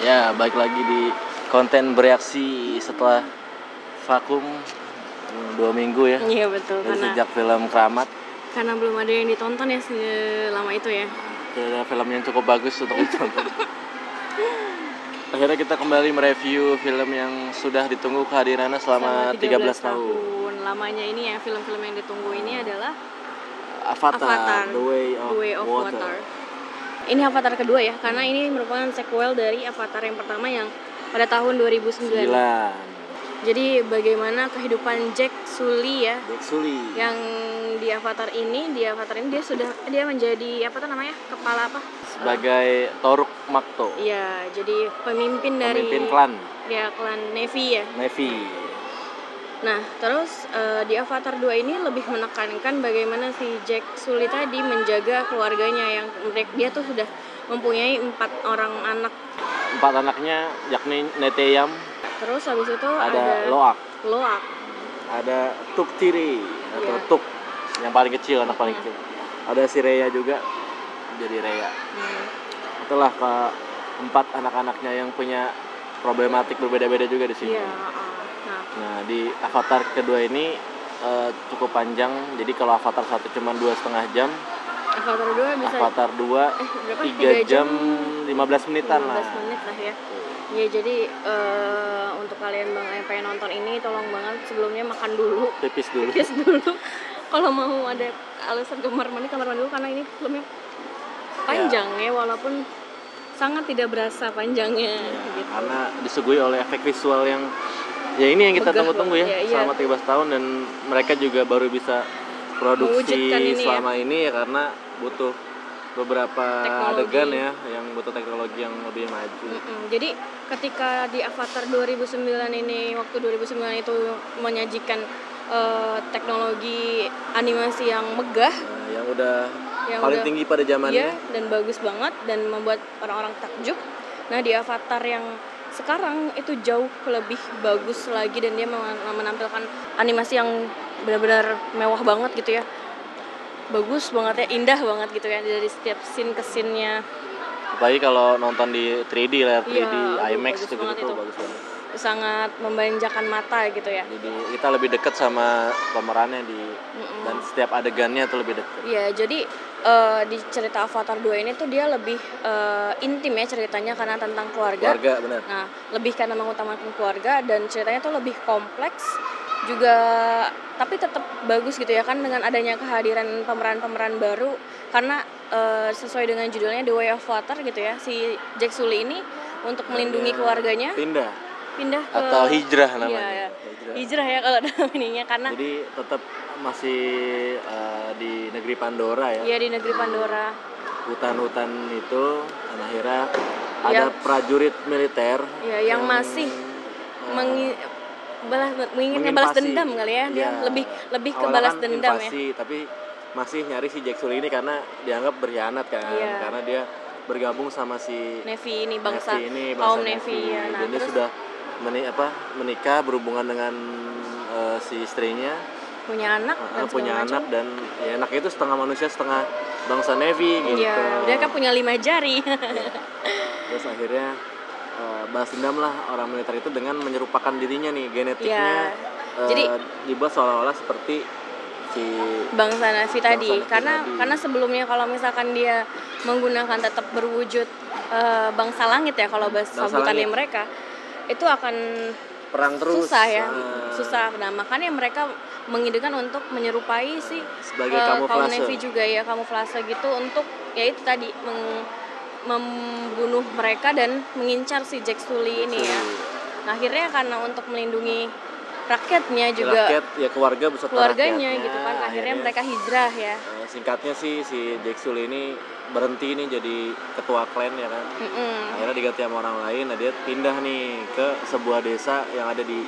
Ya, balik lagi di konten bereaksi setelah vakum 2 minggu ya. Iya betul, Dari karena sejak film Keramat. karena belum ada yang ditonton ya selama itu ya. Ada film yang cukup bagus untuk ditonton. Akhirnya kita kembali mereview film yang sudah ditunggu kehadirannya selama 13 tahun. Lamanya ini ya, film-film yang ditunggu ini adalah Avatar, The Way of Water. Water. Ini Avatar kedua ya, karena ini merupakan sequel dari Avatar yang pertama yang pada tahun 2009. 9. Jadi bagaimana kehidupan Jack Sully ya, Jack Sully. yang di Avatar ini dia menjadi apa tuh namanya, kepala apa? Sebagai Toruk Makto. Iya, jadi pemimpin klan. Ya, klan Na'vi ya. Na'vi. Nah, terus di Avatar 2 ini lebih menekankan bagaimana si Jack Sully tadi menjaga keluarganya yang dia tuh sudah mempunyai 4 orang anak. 4 anaknya yakni Neteyam, Terus habis itu ada Loak, ada Tuk Tiri atau Iya. Tuk yang paling kecil, anak paling kecil. Ada si Rhea juga, jadi Rhea. Itulah keempat anak-anaknya yang punya problematik berbeda-beda juga di sini. Iya, Nah, di Avatar kedua ini cukup panjang. Jadi kalau Avatar 1 cuma 2,5 jam, Avatar 2 bisa Avatar 2 berapa? 3 jam 15 menitan 15 lah. menit lah ya. Ya, jadi untuk kalian yang pengen nonton ini, tolong banget sebelumnya makan dulu, Pipis dulu. kalau mau ada alasan kamar mandi dulu, karena ini filmnya panjang ya, walaupun sangat tidak berasa panjangnya gitu. Karena disuguhi oleh efek visual yang ya ini yang kita Megah tunggu-tunggu ya, banget, selama 13 tahun, dan mereka juga baru bisa produksi ini selama ini ya karena butuh beberapa teknologi. adegan ya yang butuh teknologi yang lebih maju. Jadi ketika di Avatar 2009 ini, waktu 2009 itu menyajikan teknologi animasi yang megah, Yang paling tinggi pada zamannya, dan bagus banget dan membuat orang-orang takjub. Nah, di Avatar yang sekarang itu jauh lebih bagus lagi, dan dia menampilkan animasi yang benar-benar mewah banget gitu ya. Bagus banget ya, indah banget gitu ya, dari setiap scene ke scene-nya. apalagi kalau nonton di 3D, layar 3D, IMAX bagus banget gitu itu. bagus banget. Sangat memanjakan mata gitu ya. Jadi kita lebih dekat sama pemerannya dan setiap adegannya tuh lebih dekat. Iya, jadi di cerita Avatar 2 ini tuh dia lebih intim ya ceritanya, karena tentang keluarga. Keluarga, benar. Nah, lebih karena mengutamakan keluarga, dan ceritanya tuh lebih kompleks juga, tapi tetap bagus gitu ya kan, dengan adanya kehadiran pemeran-pemeran baru, karena sesuai dengan judulnya The Way of Water gitu ya, si Jack Sully ini untuk melindungi keluarganya pindah ke, atau hijrah namanya. Iya. Hijrah ya kalau dalam ininya, karena jadi tetap masih di negeri Pandora ya. Iya, di negeri Pandora. Hutan-hutan itu, dan akhirnya ada prajurit militer yang masih menginginkan balas dendam kali ya. Dia lebih ke balas dendam invasi, ya. Tapi masih nyari si Jack Sully ini karena dianggap berkhianat kan. Karena dia bergabung sama si Na'vi ini, bangsa kaum Na'vi ya. Nah, dan dia sudah menikah, berhubungan dengan si istrinya, punya anak dan ya anak itu setengah manusia setengah bangsa Na'vi gitu. Iya, dia kan punya 5 jari. Terus akhirnya balas dendam lah orang militer itu dengan menyerupakan dirinya nih, genetiknya. Jadi dibuat seolah-olah seperti si bangsa Na'vi tadi. Karena sebelumnya kalau misalkan dia menggunakan tetap berwujud bangsa langit ya, kalau sebutannya mereka, itu akan perang terus, susah. Nah, makanya mereka mengidenya untuk menyerupai si sebagai kaum Na'vi juga ya, kamuflase gitu, untuk ya itu tadi membunuh mereka dan mengincar si Jack Sully ini ya. Nah, akhirnya karena untuk melindungi rakyatnya juga, keluarga beserta keluarganya gitu kan, akhirnya mereka hijrah ya. Singkatnya sih si Jack Sully ini berhenti nih jadi ketua klan ya kan. Akhirnya diganti sama orang lain. Nah, dia pindah nih ke sebuah desa yang ada di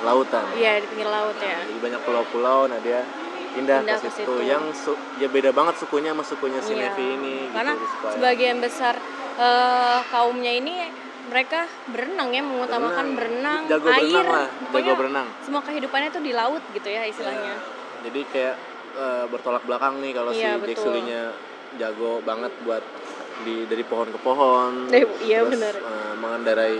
lautan. Iya, di pinggir laut ya. Jadi banyak pulau-pulau. Nah, dia pindah ke situ. Yang ya beda banget sukunya sama sukunya si Na'vi ini. Karena gitu, sebagian besar kaumnya ini mereka berenang ya, mengutamakan berenang, air, jago berenang. Semua kehidupannya tuh di laut gitu ya istilahnya. Jadi kayak bertolak belakang nih kalau si Jack Sully-nya jago banget buat dari pohon ke pohon. Iya terus benar. Mengendarai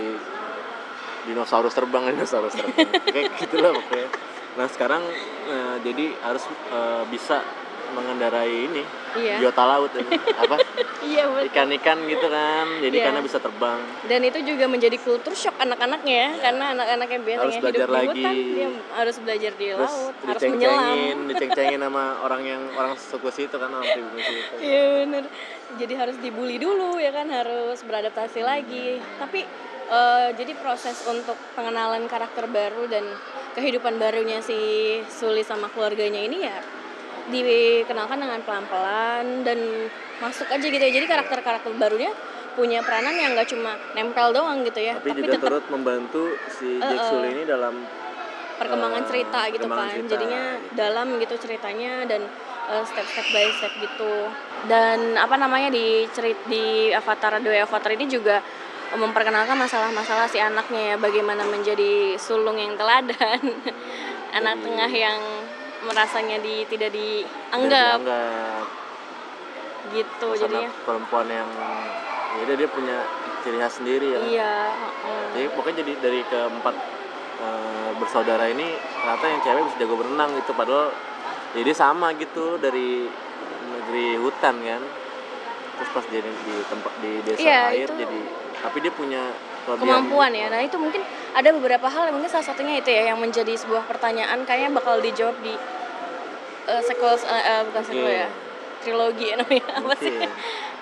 dinosaurus terbang kayak gitulah pokoknya. Nah sekarang jadi harus bisa mengendarai ini biota laut ini apa Iya betul. ikan-ikan gitu kan, jadi Iya. karena bisa terbang. Dan itu juga menjadi kultur shock anak-anaknya ya, karena anak-anak yang biasanya Harus hidup belajar di hutan lagi. dia harus belajar di Terus laut, harus menyelam. diceng-cengin sama orang suku situ kan, orang pribumi situ. Iya bener, jadi harus dibully dulu ya kan, harus beradaptasi lagi. Tapi jadi proses untuk pengenalan karakter baru dan kehidupan barunya si Suli sama keluarganya ini ya dikenalkan dengan pelan-pelan dan masuk aja gitu ya. Jadi karakter-karakter barunya punya peranan yang nggak cuma nempel doang gitu ya, tapi juga tetap turut membantu si Jack Sully ini dalam perkembangan cerita gitu perkembangan kan. cerita. Jadinya dalam gitu ceritanya dan step by step gitu. Dan apa namanya di Avatar ini juga memperkenalkan masalah-masalah si anaknya ya, bagaimana menjadi sulung yang teladan, anak tengah yang merasanya tidak dianggap gitu. Terus Jadinya perempuan yang ya dia punya ciri khas sendiri ya. Iya. Jadi pokoknya jadi dari keempat bersaudara ini ternyata yang cewek bisa jago berenang gitu, padahal jadi sama gitu dari negeri hutan kan. Terus pas dia di tempat di desa air jadi, tapi dia punya kemampuan ya. Nah itu mungkin ada beberapa hal yang mungkin salah satunya itu ya yang menjadi sebuah pertanyaan kayaknya bakal dijawab di sequel bukan sequel ya, trilogi ya namanya apa sih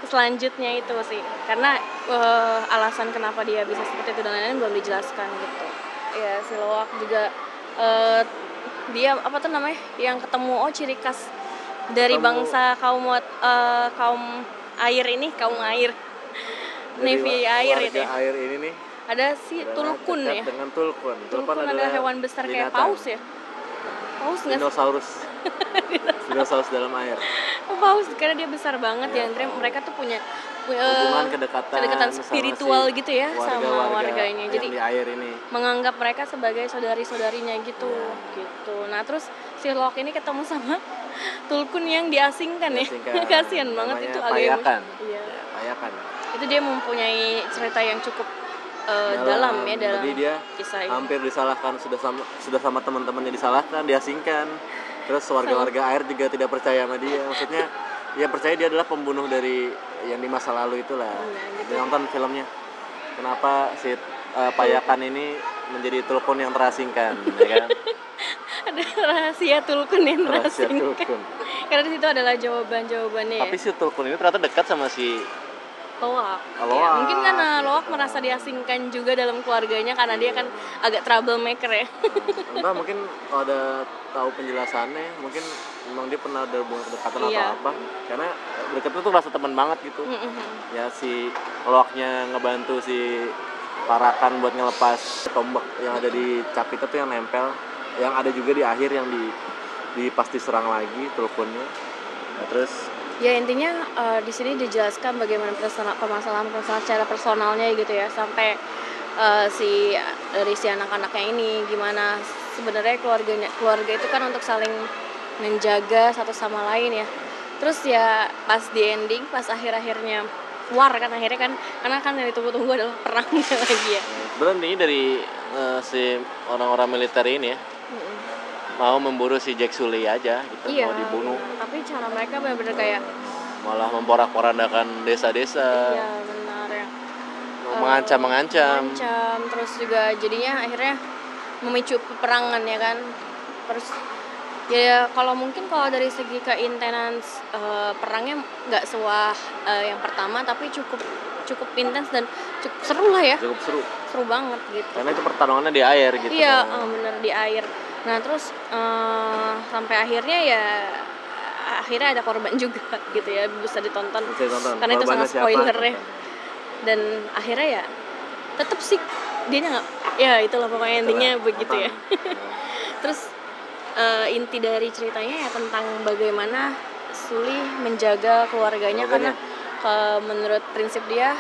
selanjutnya itu sih, karena alasan kenapa dia bisa seperti itu dan lain-lain belum dijelaskan gitu ya. Si Loak juga dia apa tuh namanya yang ketemu ciri khas dari bangsa kaum air ini, kaum air Navy air itu ya. Air ini nih ada si Tulkun ya. Dengan Tulkun adalah hewan besar kayak paus ya. Paus nggak? Dinosaurus dalam air. Paus karena dia besar banget ya. Mereka tuh punya hubungan kedekatan spiritual gitu ya sama warganya. Jadi di air ini menganggap mereka sebagai saudari-saudarinya gitu. Gitu. Nah, terus si Loak ini ketemu sama Tulkun yang diasingkan ya. Kasian banget itu Payakan. Iya, Payakan. Itu dia mempunyai cerita yang cukup dalam ya dalam dia kisah ini. Hampir disalahkan, sudah sama teman-temannya disalahkan, diasingkan. Terus warga-warga air juga tidak percaya sama dia. Maksudnya dia percaya dia adalah pembunuh dari yang di masa lalu itulah. Gitu. Nonton filmnya. Kenapa si Payakan ini menjadi Tulkun yang terasingkan, ya kan? Ada rahasia Tulkun yang terasingkan. Karena di situ adalah jawaban-jawabannya. Tapi si Tulkun ini ternyata dekat sama si Loak. Ya, mungkin karena Loak merasa diasingkan juga dalam keluarganya karena dia kan agak troublemaker ya. Entah mungkin kalau ada tahu penjelasannya, mungkin memang dia pernah ada hubungan kedekatan atau apa. Karena deketnya tuh rasa teman banget gitu. Ya si Loaknya ngebantu si Parakan buat ngelepas tombak yang ada di cap itu tuh yang nempel, yang ada juga di akhir yang di pasti serang lagi Tulkunnya. Nah, terus ya intinya di sini dijelaskan bagaimana permasalahan secara personalnya gitu ya, sampai dari si anak-anaknya ini gimana sebenarnya keluarga itu kan untuk saling menjaga satu sama lain ya. Terus ya pas di ending, pas akhirnya war kan akhirnya kan, karena kan yang ditunggu-tunggu adalah perangnya lagi ya. Sebenarnya ini dari si orang-orang militer ini ya. Mau memburu si Jack Sully aja gitu, mau dibunuh. Tapi cara mereka benar-benar kayak malah memporak-porandakan desa-desa. Iya benar ya. Mengancam. Terus juga jadinya akhirnya memicu peperangan ya kan. Terus ya kalau dari segi keintenan perangnya nggak sewah yang pertama, tapi cukup intens dan cukup seru lah ya. Cukup seru banget gitu. Karena itu pertarungannya di air gitu. Iya, bener di air. Nah terus sampai akhirnya ada korban juga gitu ya, bisa ditonton. Karena itu sangat spoiler ya. Dan akhirnya ya tetap sih dia nggak, ya itulah pokoknya intinya begitu ya. Terus inti dari ceritanya ya tentang bagaimana Suli menjaga keluarganya. Karena menurut prinsip dia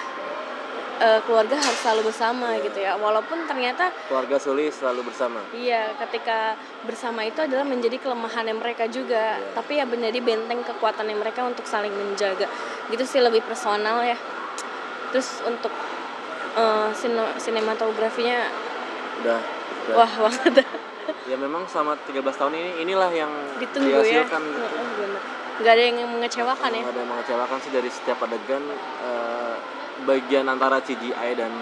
keluarga harus selalu bersama gitu ya, walaupun ternyata keluarga Suli selalu bersama. Iya, ketika bersama itu adalah menjadi kelemahannya mereka juga, tapi ya menjadi benteng kekuatannya mereka untuk saling menjaga. Gitu sih, lebih personal ya. Terus untuk sinematografinya Udah. wah banget. Ya memang selama 13 tahun inilah yang Ditunggu ya. dihasilkan gitu. Bener. Gak ada yang mengecewakan ya. Nggak ada yang mengecewakan sih dari setiap adegan, bagian antara CGI dan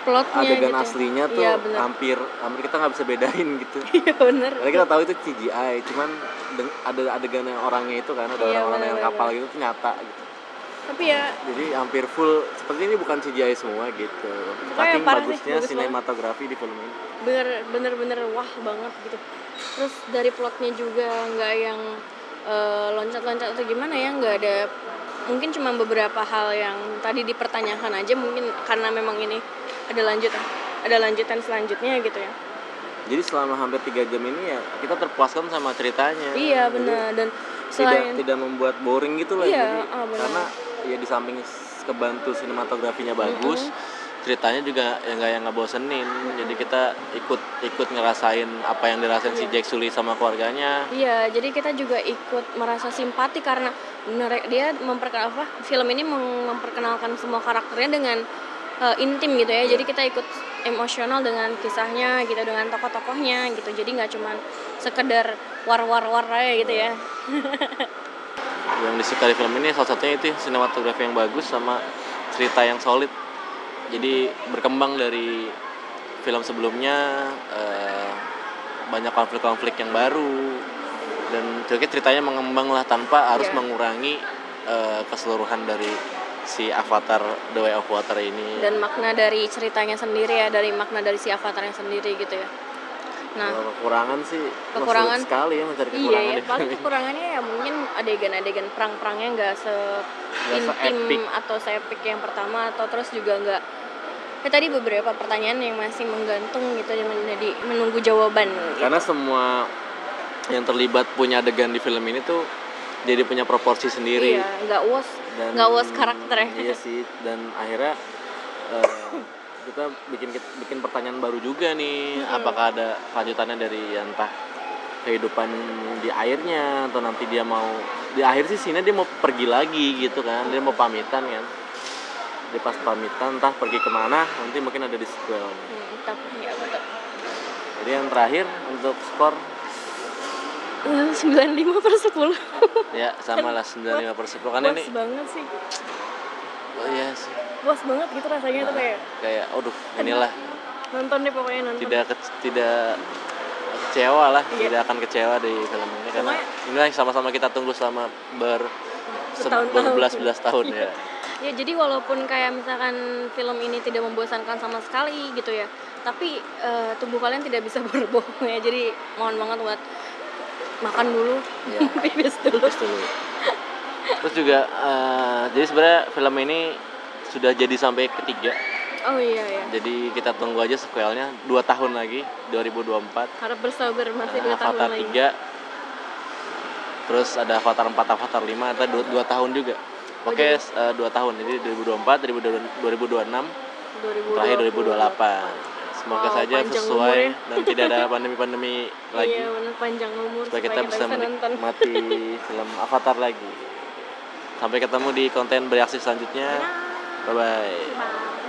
Plotnya adegan gitu. aslinya tuh Iya, hampir kita nggak bisa bedain gitu. Iya bener. Karena kita tahu itu CGI, cuman ada adegan yang orangnya itu kan, ada Iya, orang-orang yang bener. kapal gitu tuh nyata gitu. Tapi ya Jadi hampir full seperti ini, bukan CGI semua gitu. Saking parah sih, bagusnya bagus sinematografi di film ini. bener-bener wah banget gitu. Terus dari plotnya juga nggak yang loncat-loncat atau gimana ya, nggak ada, mungkin cuma beberapa hal yang tadi dipertanyakan aja, mungkin karena memang ini ada lanjutan selanjutnya gitu ya. Jadi selama hampir 3 jam ini ya kita terpuaskan sama ceritanya. Iya benar, dan selain tidak membuat boring gitu lah. Iya, Jadi, karena ya di samping kebantu sinematografinya bagus, ceritanya juga ya nggak bosenin. Jadi kita ikut ngerasain apa yang dirasain si Jack Sully sama keluarganya. Iya, jadi kita juga ikut merasa simpati karena dia film ini memperkenalkan semua karakternya dengan intim gitu ya. Jadi kita ikut emosional dengan kisahnya gitu, dengan tokoh-tokohnya gitu. Jadi nggak cuma sekedar war aja gitu ya. Yang disuka di film ini salah satunya itu sinematografi yang bagus sama cerita yang solid. Jadi berkembang dari film sebelumnya, banyak konflik-konflik yang baru, dan ceritanya mengembang lah tanpa harus mengurangi keseluruhan dari si Avatar The Way of Water ini. Dan makna dari ceritanya sendiri ya, dari makna dari si Avatarnya sendiri gitu ya. Nah, kekurangan sih sulit sekali ya mencari kekurangan. Iya, paling kekurangannya ya mungkin adegan perang-perangnya nggak se-intim atau se-epic yang pertama, atau terus juga nggak tadi beberapa pertanyaan yang masih menggantung gitu, jadi menunggu jawaban gitu. Karena semua yang terlibat punya adegan di film ini tuh jadi punya proporsi sendiri. Iya, nggak was karakternya. Iya sih, dan akhirnya kita bikin pertanyaan baru juga nih. Apakah ada lanjutannya dari entah kehidupan di airnya, atau nanti dia mau di akhir sih sini dia mau pergi lagi gitu kan, dia mau pamitan kan. Dia pas pamitan entah pergi kemana, nanti mungkin ada di sequel. Iya betul. Jadi yang terakhir untuk skor 95/10. Ya sama lah 95/10 kan ini. Puas banget sih. Oh iya sih. Puas banget gitu rasanya tuh kayak aduh inilah. Nonton deh pokoknya, nonton. Tidak kecewa lah, tidak akan kecewa di film ini karena inilah yang sama-sama kita tunggu selama berbelas-belas tahun ya. Ya jadi walaupun kayak misalkan film ini tidak membosankan sama sekali gitu ya, tapi tubuh kalian tidak bisa berbohong ya. Jadi mohon banget buat makan dulu, pipis dulu. Terus juga jadi sebenarnya film ini sudah jadi sampai ketiga. Oh iya. Jadi kita tunggu aja sequelnya 2 tahun lagi, 2024. Harap bersabar, masih 2 tahun Avatar lagi. 3. Terus ada Avatar 4, Avatar 5, ada 2 tahun juga. Oke, 2 tahun. Jadi 2024, 2026, terakhir 2028. Semoga saja sesuai dan tidak ada pandemi-pandemi lagi. Iya, benar, panjang umur supaya kita bisa menikmati film Avatar lagi. Sampai ketemu di konten bereaksi selanjutnya. Bye-bye.